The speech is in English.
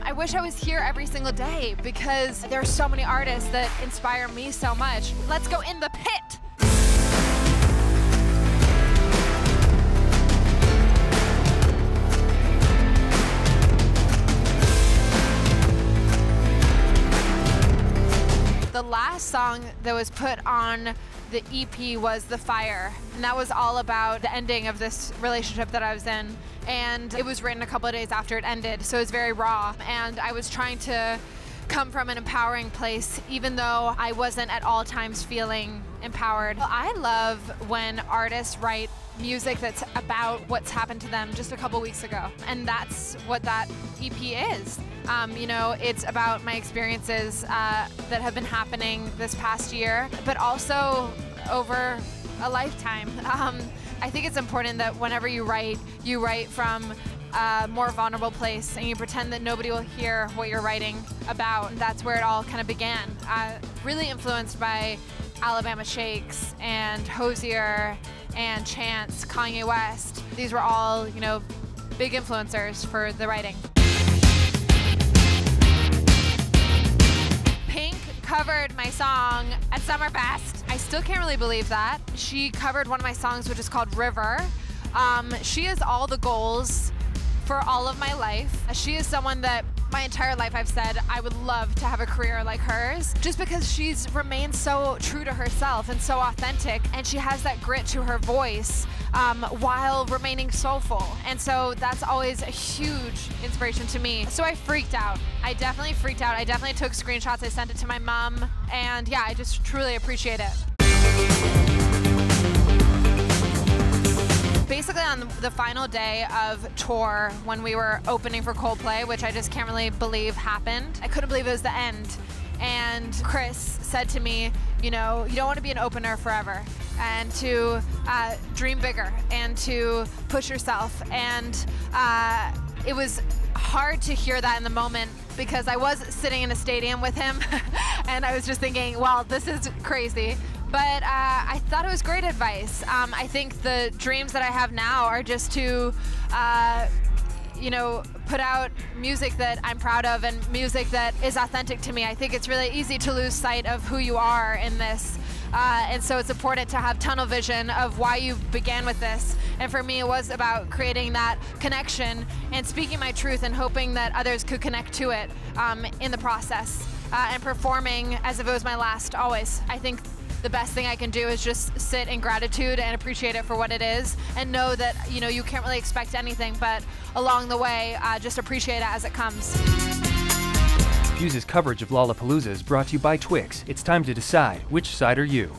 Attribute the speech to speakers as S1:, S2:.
S1: I wish I was here every single day because there are so many artists that inspire me so much. Let's go in the pit. The last song that was put on the EP was The Fire, and that was all about the ending of this relationship that I was in. And it was written a couple of days after it ended, so it was very raw. And I was trying to come from an empowering place, even though I wasn't at all times feeling empowered. I love when artists write music that's about what's happened to them just a couple weeks ago. And that's what that EP is. You know, it's about my experiences that have been happening this past year, but also over a lifetime. I think it's important that whenever you write from a more vulnerable place and you pretend that nobody will hear what you're writing about. That's where it all kind of began. Really influenced by Alabama Shakes and Hozier and Chance, Kanye West. These were all, you know, big influencers for the writing. Pink covered my song at Summerfest. I still can't really believe that. She covered one of my songs, which is called River. She has all the goals for all of my life. She is someone that my entire life I've said I would love to have a career like hers, just because she's remained so true to herself and so authentic, and she has that grit to her voice while remaining soulful. And so that's always a huge inspiration to me. So I freaked out. I definitely freaked out. I definitely took screenshots. I sent it to my mom, and yeah, I just truly appreciate it. Basically on the final day of tour, when we were opening for Coldplay, which I just can't really believe happened, I couldn't believe it was the end. And Chris said to me, you know, you don't want to be an opener forever, and to dream bigger and to push yourself. And it was hard to hear that in the moment because I was sitting in a stadium with him and I was just thinking, well, this is crazy. But I thought it was great advice. I think the dreams that I have now are just to, you know, put out music that I'm proud of and music that is authentic to me. I think it's really easy to lose sight of who you are in this. And so it's important to have tunnel vision of why you began with this. And for me, it was about creating that connection and speaking my truth and hoping that others could connect to it in the process, and performing as if it was my last always. I think the best thing I can do is just sit in gratitude and appreciate it for what it is, and know that, you know, you can't really expect anything, but along the way, just appreciate it as it comes.
S2: Fuse's coverage of Lollapalooza is brought to you by Twix. It's time to decide, which side are you?